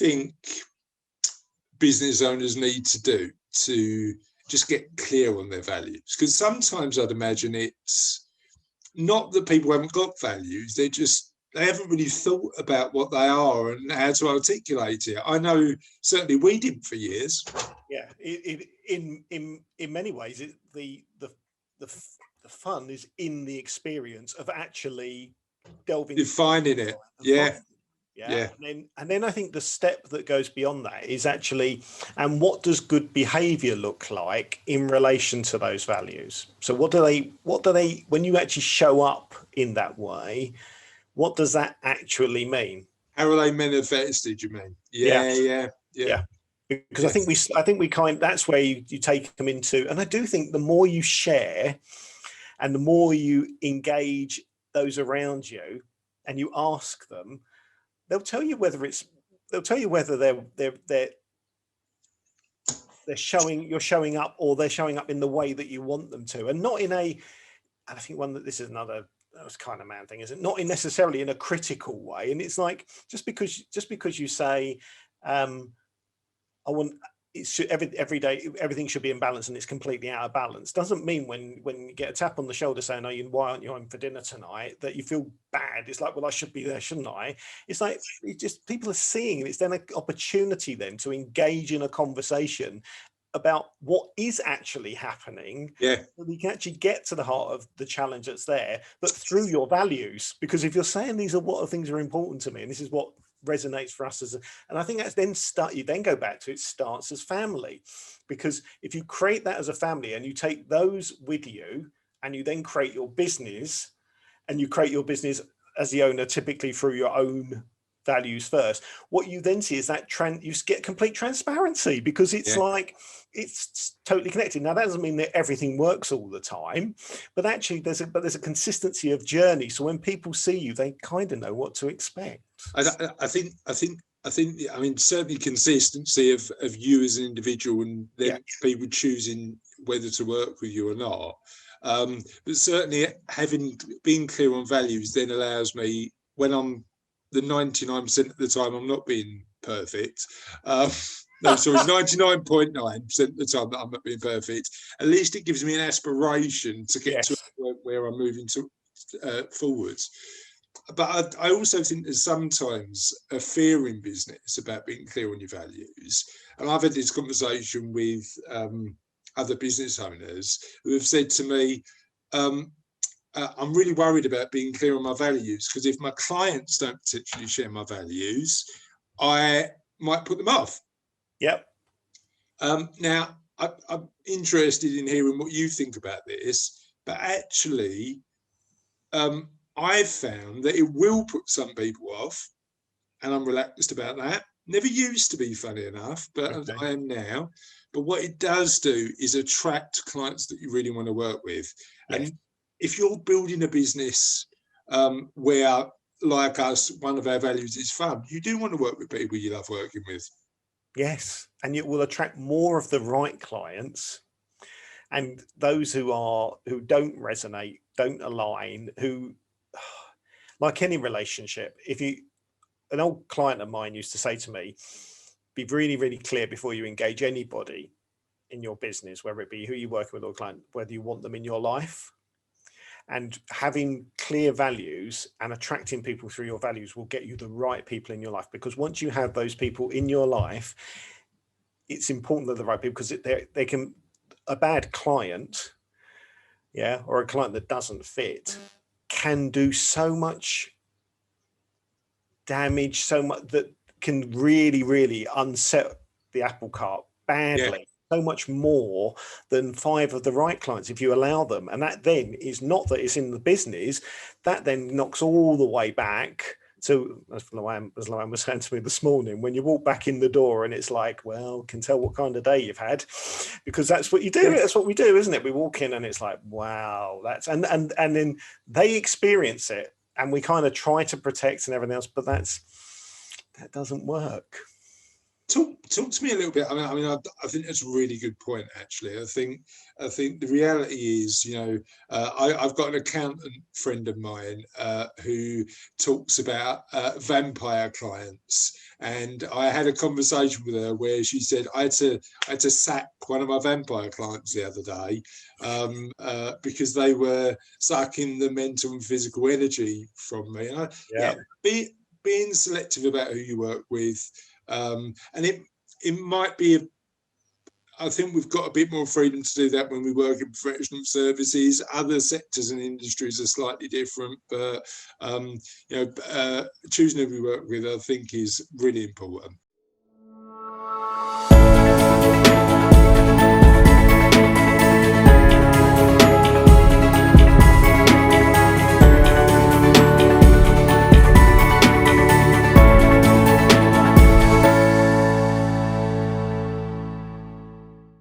think business owners need to do to just get clear on their values? Because sometimes I'd imagine it's not that people haven't got values, they haven't really thought about what they are and how to articulate it. I know certainly we didn't for years. Yeah, in many ways, the fun is in the experience of actually delving, defining it. Yeah. Yeah. And then I think the step that goes beyond that is actually, and what does good behavior look like in relation to those values? So what do they, when you actually show up in that way, what does that actually mean? How are they manifested, you mean? Yeah. Because I think that's where you take them into, and I do think the more you share and the more you engage those around you and you ask them, they'll tell you whether you're showing up, or they're showing up in the way that you want them to, and not in a, and I think this is another kind of man thing, is it not necessarily in a critical way. And it's like, just because you say, I want every day everything should be in balance and it's completely out of balance, doesn't mean when you get a tap on the shoulder saying, why aren't you home for dinner tonight, that you feel bad. It's like, well, I should be there, shouldn't I? It's like, people are seeing it. It's then an opportunity then to engage in a conversation about what is actually happening. Yeah, you can actually get to the heart of the challenge that's there, but through your values. Because if you're saying these are what things are important to me, and this is what resonates for us and I think that's then you then go back to, it starts as family. Because if you create that as a family and you take those with you and you then create your business, and you create your business as the owner typically through your own values first, what you then see is that you get complete transparency, because it's like, it's totally connected. Now that doesn't mean that everything works all the time, but actually there's a consistency of journey, so when people see you, they kind of know what to expect. I think I mean, certainly consistency of you as an individual, and then people choosing whether to work with you or not, but certainly being clear on values then allows me, when I'm the 99% of the time I'm not being perfect. No, sorry, 99.9% of the time that I'm not being perfect. At least it gives me an aspiration to get to a point where I'm moving forwards. But I also think there's sometimes a fear in business about being clear on your values. And I've had this conversation with other business owners who have said to me, I'm really worried about being clear on my values, because if my clients don't potentially share my values, I might put them off. Yep. Now, I'm interested in hearing what you think about this, but actually, I've found that it will put some people off, and I'm relaxed about that. Never used to be, funny enough, but I am now. But what it does do is attract clients that you really want to work with. And if you're building a business where, like us, one of our values is fun, you do want to work with people you love working with. Yes, and it will attract more of the right clients, and those who don't resonate, don't align, who, like any relationship, an old client of mine used to say to me, be really, really clear before you engage anybody in your business, whether it be who you're working with or client, whether you want them in your life. And having clear values and attracting people through your values will get you the right people in your life. Because once you have those people in your life, it's important that the right people, because they can, a bad client, or a client that doesn't fit, can do so much damage, so much that can really, really unset the apple cart badly. So much more than 5 of the right clients if you allow them. And that then is not that it's in the business, that then knocks all the way back to, as Luann was saying to me this morning, when you walk back in the door and it's like, well, can tell what kind of day you've had, because that's what you do. That's what we do, isn't it? We walk in and it's like, wow, that's, and then they experience it, and we kind of try to protect and everything else, but that doesn't work. Talk to me a little bit. I think that's a really good point. Actually, I think the reality is, I've got an accountant friend of mine who talks about vampire clients, and I had a conversation with her where she said I had to sack one of my vampire clients the other day because they were sucking the mental and physical energy from me. And being selective about who you work with. And it might be I think we've got a bit more freedom to do that when we work in professional services. Other sectors and industries are slightly different, but choosing who we work with, I think, is really important.